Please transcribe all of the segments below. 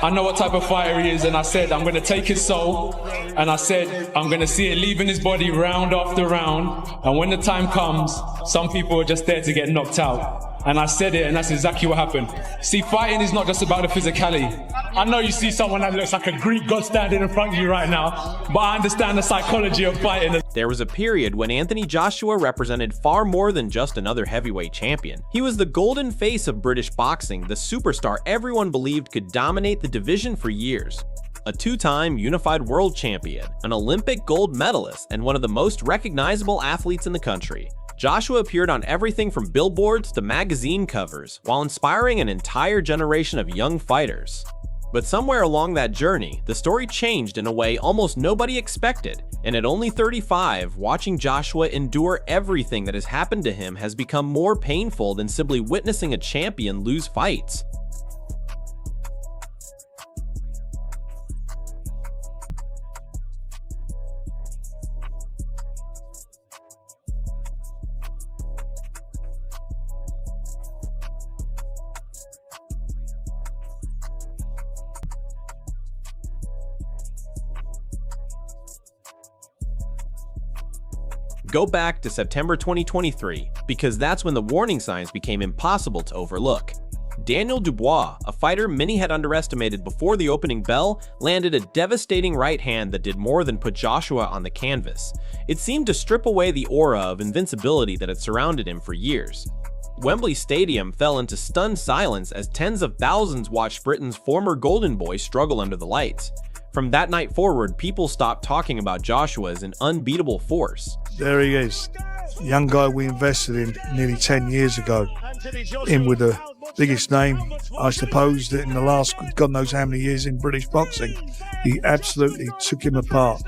I know what type of fighter he is, and I said, I'm going to take his soul, and I said, I'm going to see it leaving his body round after round, and when the time comes, some people are just there to get knocked out. And I said it, and that's exactly what happened. See, fighting is not just about the physicality. I know you see someone that looks like a Greek god standing in front of you right now, but I understand the psychology of fighting. There was a period when Anthony Joshua represented far more than just another heavyweight champion. He was the golden face of British boxing, the superstar everyone believed could dominate the division for years. A two-time unified world champion, an Olympic gold medalist, and one of the most recognizable athletes in the country. Joshua appeared on everything from billboards to magazine covers, while inspiring an entire generation of young fighters. But somewhere along that journey, the story changed in a way almost nobody expected, and at only 35, watching Joshua endure everything that has happened to him has become more painful than simply witnessing a champion lose fights. Go back to September 2023, because that's when the warning signs became impossible to overlook. Daniel Dubois, a fighter many had underestimated before the opening bell, landed a devastating right hand that did more than put Joshua on the canvas. It seemed to strip away the aura of invincibility that had surrounded him for years. Wembley Stadium fell into stunned silence as tens of thousands watched Britain's former golden boy struggle under the lights. From that night forward, people stopped talking about Joshua as an unbeatable force. There he is, young guy we invested in nearly 10 years ago, in with the biggest name, I suppose, that in the last God knows how many years in British boxing. He absolutely took him apart,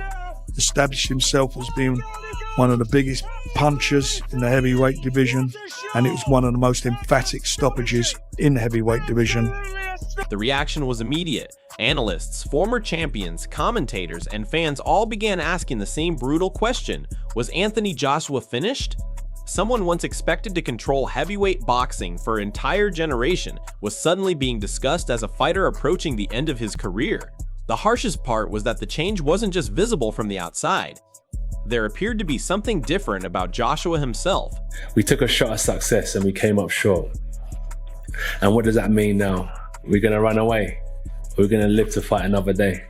established himself as being one of the biggest punchers in the heavyweight division, and it was one of the most emphatic stoppages in the heavyweight division. The reaction was immediate. Analysts, former champions, commentators, and fans all began asking the same brutal question: was Anthony Joshua finished? Someone once expected to control heavyweight boxing for an entire generation was suddenly being discussed as a fighter approaching the end of his career. The harshest part was that the change wasn't just visible from the outside. There appeared to be something different about Joshua himself. We took a shot at success and we came up short. And what does that mean now? We're going to run away. We're going to live to fight another day.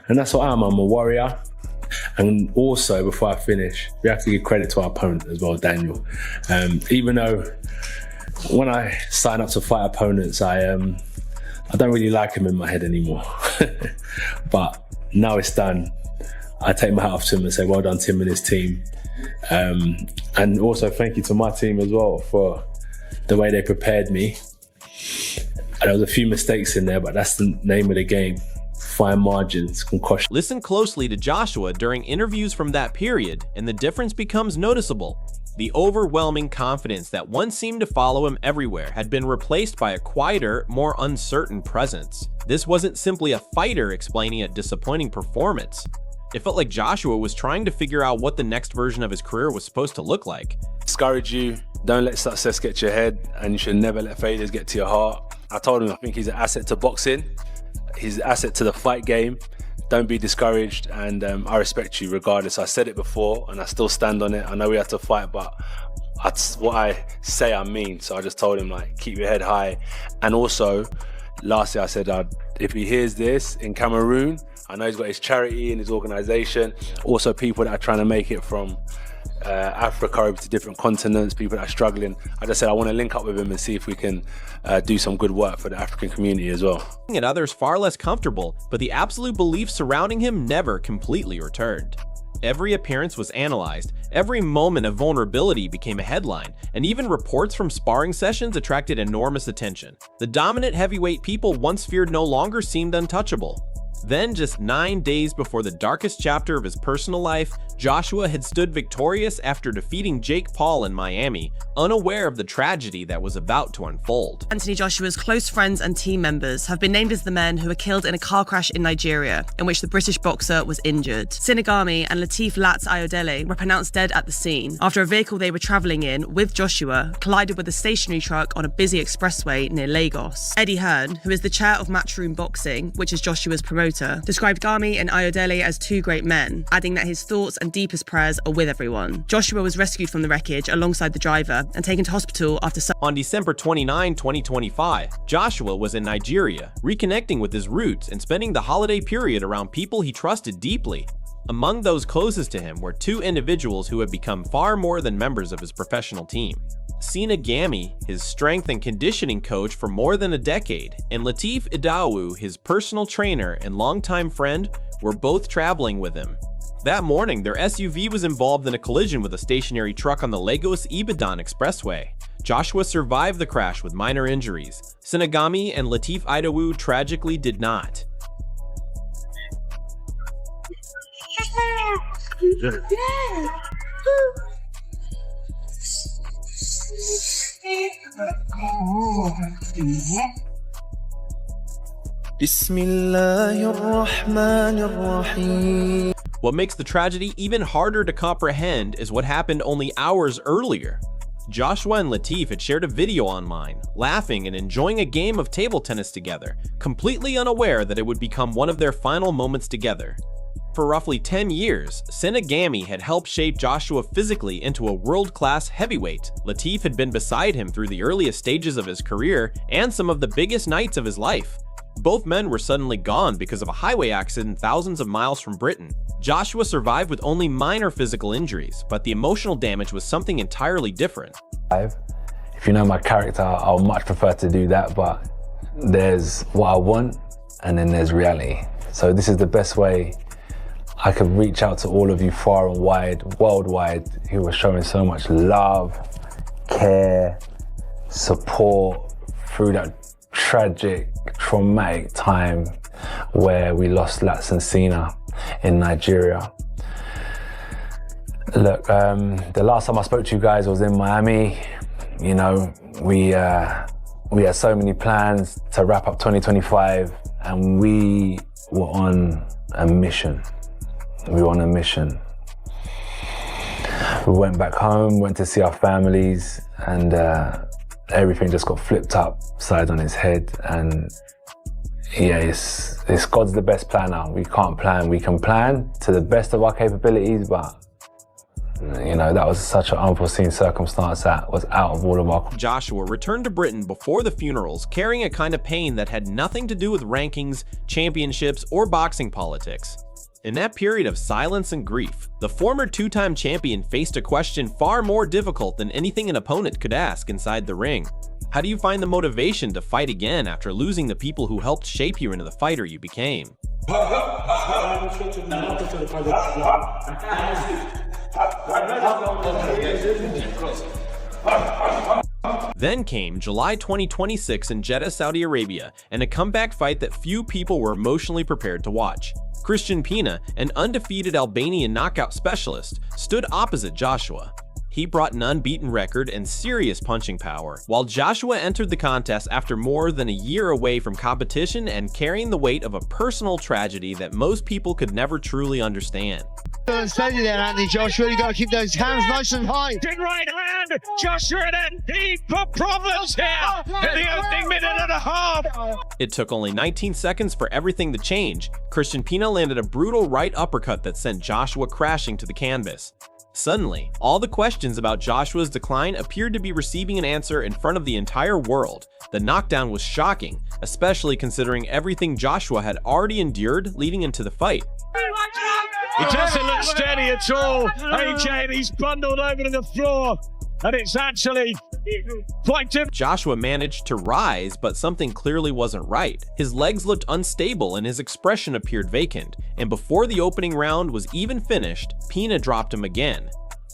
And that's what I'm a warrior. And also, before I finish, we have to give credit to our opponent as well, Daniel. Even though when I sign up to fight opponents, I don't really like him in my head anymore. But now it's done, I take my hat off to him and say, well done to him and his team. And also thank you to my team as well for the way they prepared me. There was a few mistakes in there, but that's the name of the game. Fine margins, concussion. Listen closely to Joshua during interviews from that period, and the difference becomes noticeable. The overwhelming confidence that once seemed to follow him everywhere had been replaced by a quieter, more uncertain presence. This wasn't simply a fighter explaining a disappointing performance. It felt like Joshua was trying to figure out what the next version of his career was supposed to look like. Discourage you, don't let success get to your head, and you should never let failures get to your heart. I told him I think he's an asset to boxing, he's an asset to the fight game. Don't be discouraged, and I respect you regardless. I said it before and I still stand on it. I know we have to fight, but what I say I mean. So I just told him, like, keep your head high. And also, lastly, I said, if he hears this in Cameroon, I know he's got his charity and his organization, also people that are trying to make it from Africa over to different continents, people that are struggling. I just said I want to link up with him and see if we can do some good work for the African community as well. And others far less comfortable, but the absolute belief surrounding him never completely returned. Every appearance was analyzed, every moment of vulnerability became a headline, and even reports from sparring sessions attracted enormous attention. The dominant heavyweight people once feared no longer seemed untouchable. Then, just 9 days before the darkest chapter of his personal life, Joshua had stood victorious after defeating Jake Paul in Miami, unaware of the tragedy that was about to unfold. Anthony Joshua's close friends and team members have been named as the men who were killed in a car crash in Nigeria, in which the British boxer was injured. Sinagami and Lateef Lats Ayodele were pronounced dead at the scene after a vehicle they were travelling in with Joshua collided with a stationary truck on a busy expressway near Lagos. Eddie Hearn, who is the chair of Matchroom Boxing, which is Joshua's promoter, described Gami and Ayodele as two great men, adding that his thoughts and deepest prayers are with everyone. Joshua was rescued from the wreckage alongside the driver and taken to hospital after On December 29, 2025, Joshua was in Nigeria, reconnecting with his roots and spending the holiday period around people he trusted deeply. Among those closest to him were two individuals who had become far more than members of his professional team. Sinagami, his strength and conditioning coach for more than a decade, and Lateef Idawu, his personal trainer and longtime friend, were both traveling with him. That morning, their SUV was involved in a collision with a stationary truck on the Lagos-Ibadan Expressway. Joshua survived the crash with minor injuries. Sinagami and Lateef Idawu tragically did not. What makes the tragedy even harder to comprehend is what happened only hours earlier. Joshua and Lateef had shared a video online, laughing and enjoying a game of table tennis together, completely unaware that it would become one of their final moments together. For roughly 10 years, Sinagami had helped shape Joshua physically into a world-class heavyweight. Lateef had been beside him through the earliest stages of his career and some of the biggest nights of his life. Both men were suddenly gone because of a highway accident thousands of miles from Britain. Joshua survived with only minor physical injuries, but the emotional damage was something entirely different. If you know my character, I'll much prefer to do that, but there's what I want and then there's reality. So this is the best way I could reach out to all of you far and wide, worldwide, who are showing so much love, care, support through that tragic, traumatic time where we lost Lats and Sina in Nigeria. Look, the last time I spoke to you guys was in Miami. You know, we had so many plans to wrap up 2025 and we were on a mission. We were on a mission. We went back home, went to see our families, and everything just got flipped upside on its head. And yeah, it's God's the best planner. We can't plan. We can plan to the best of our capabilities, but you know, that was such an unforeseen circumstance that was out of all of our... Joshua returned to Britain before the funerals, carrying a kind of pain that had nothing to do with rankings, championships, or boxing politics. In that period of silence and grief, the former two-time champion faced a question far more difficult than anything an opponent could ask inside the ring. How do you find the motivation to fight again after losing the people who helped shape you into the fighter you became? Then came July 2026 in Jeddah, Saudi Arabia, and a comeback fight that few people were emotionally prepared to watch. Christian Pina, an undefeated Albanian knockout specialist, stood opposite Joshua. He brought an unbeaten record and serious punching power, while Joshua entered the contest after more than a year away from competition and carrying the weight of a personal tragedy that most people could never truly understand. Steady there, Anthony Joshua. You got to keep those hands nice and high. Good right hand, Joshua, and he put problems here in the opening minute and a half. It took only 19 seconds for everything to change. Christian Pina landed a brutal right uppercut that sent Joshua crashing to the canvas. Suddenly, all the questions about Joshua's decline appeared to be receiving an answer in front of the entire world. The knockdown was shocking, especially considering everything Joshua had already endured leading into the fight. He doesn't look steady at all. AJ, he's bundled over to the floor, and it's actually quite difficult. Joshua managed to rise, but something clearly wasn't right. His legs looked unstable and his expression appeared vacant, and before the opening round was even finished, Pina dropped him again.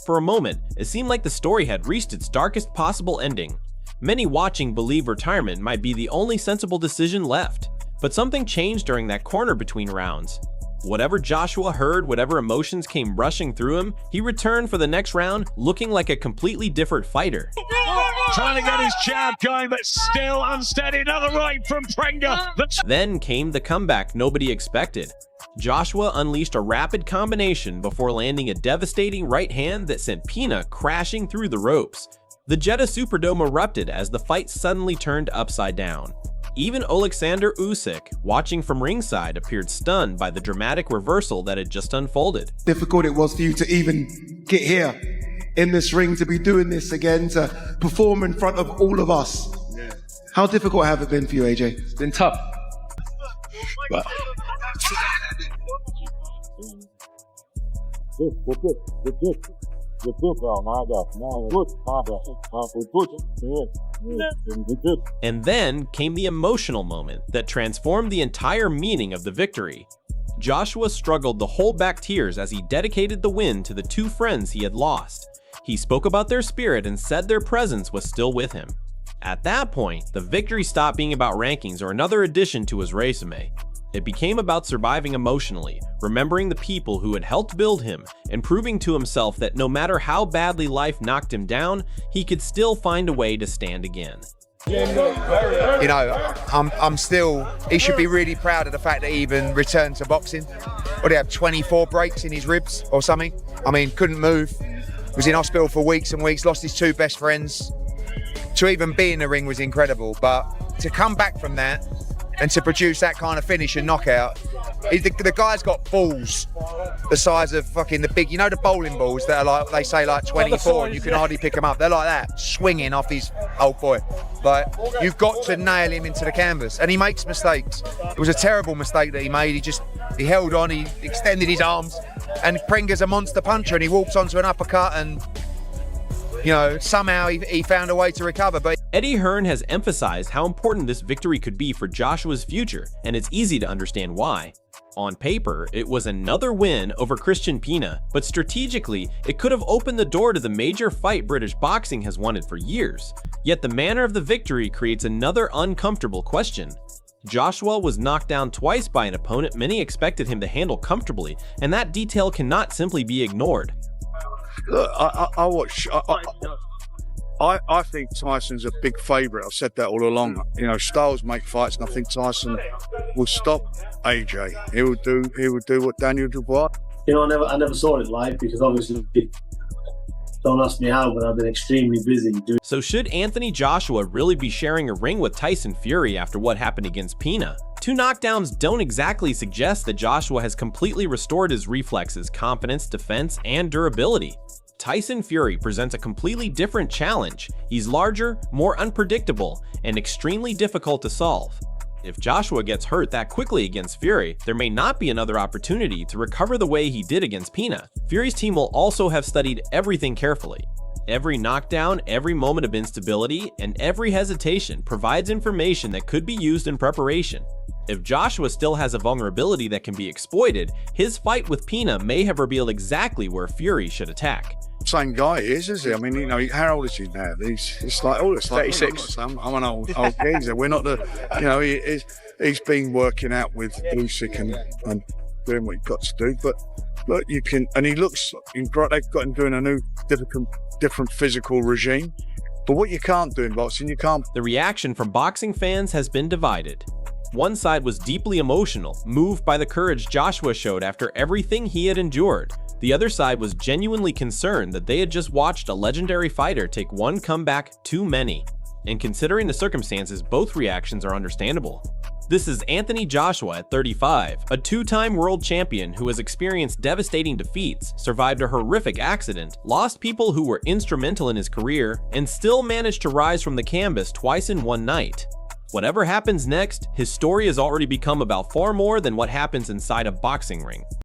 For a moment, it seemed like the story had reached its darkest possible ending. Many watching believe retirement might be the only sensible decision left, but something changed during that corner between rounds. Whatever Joshua heard, whatever emotions came rushing through him, he returned for the next round looking like a completely different fighter. Trying to get his jab going, but still unsteady. Another right from Prenga. Then came the comeback nobody expected. Joshua unleashed a rapid combination before landing a devastating right hand that sent Pina crashing through the ropes. The Jeddah Superdome erupted as the fight suddenly turned upside down. Even Alexander Usyk, watching from ringside, appeared stunned by the dramatic reversal that had just unfolded. Difficult it was for you to even get here in this ring, to be doing this again, to perform in front of all of us. Yeah. How difficult have it been for you, AJ? It's been tough. But And then came the emotional moment that transformed the entire meaning of the victory. Joshua struggled to hold back tears as he dedicated the win to the two friends he had lost. He spoke about their spirit and said their presence was still with him. At that point, the victory stopped being about rankings or another addition to his resume. It became about surviving emotionally, remembering the people who had helped build him, and proving to himself that no matter how badly life knocked him down, he could still find a way to stand again. You know, I'm still, he should be really proud of the fact that he even returned to boxing. What did he have, 24 breaks in his ribs or something? I mean, couldn't move, was in hospital for weeks and weeks, lost his two best friends. To even be in the ring was incredible, but to come back from that and to produce that kind of finish and knockout, the guy's got balls the size of fucking the big, you know, the bowling balls that are like, they say like 24 and you can hardly pick them up. They're like that, swinging off his old boy. Like, you've got to nail him into the canvas, and he makes mistakes. It was a terrible mistake that he made. He held on, he extended his arms, and Prenga's a monster puncher, and he walks onto an uppercut, and you know, somehow he found a way to recover. But Eddie Hearn has emphasized how important this victory could be for Joshua's future, and it's easy to understand why. On paper, it was another win over Christian Pina, but strategically, it could have opened the door to the major fight British boxing has wanted for years. Yet the manner of the victory creates another uncomfortable question. Joshua was knocked down twice by an opponent many expected him to handle comfortably, and that detail cannot simply be ignored. Look, I think Tyson's a big favourite. I've said that all along. You know, styles make fights, and I think Tyson will stop AJ. He will do what Daniel Dubois. You know, I never saw it live because obviously, don't ask me how, but I've been extremely busy doing. So should Anthony Joshua really be sharing a ring with Tyson Fury after what happened against Pina? Two knockdowns don't exactly suggest that Joshua has completely restored his reflexes, confidence, defense, and durability. Tyson Fury presents a completely different challenge. He's larger, more unpredictable, and extremely difficult to solve. If Joshua gets hurt that quickly against Fury, there may not be another opportunity to recover the way he did against Pina. Fury's team will also have studied everything carefully. Every knockdown, every moment of instability, and every hesitation provides information that could be used in preparation. If Joshua still has a vulnerability that can be exploited, his fight with Pina may have revealed exactly where Fury should attack. Same guy he is he? I mean, you know, how old is he now? It's like, oh, it's like 36. I'm an old geezer. We're not the, you know, he's been working out with Usyk and doing what he's got to do. But look, you can, and he looks, they've got him doing a new, different physical regime. But what you can't do in boxing, you can't. The reaction from boxing fans has been divided. One side was deeply emotional, moved by the courage Joshua showed after everything he had endured. The other side was genuinely concerned that they had just watched a legendary fighter take one comeback too many. And considering the circumstances, both reactions are understandable. This is Anthony Joshua at 35, a two-time world champion who has experienced devastating defeats, survived a horrific accident, lost people who were instrumental in his career, and still managed to rise from the canvas twice in one night. Whatever happens next, his story has already become about far more than what happens inside a boxing ring.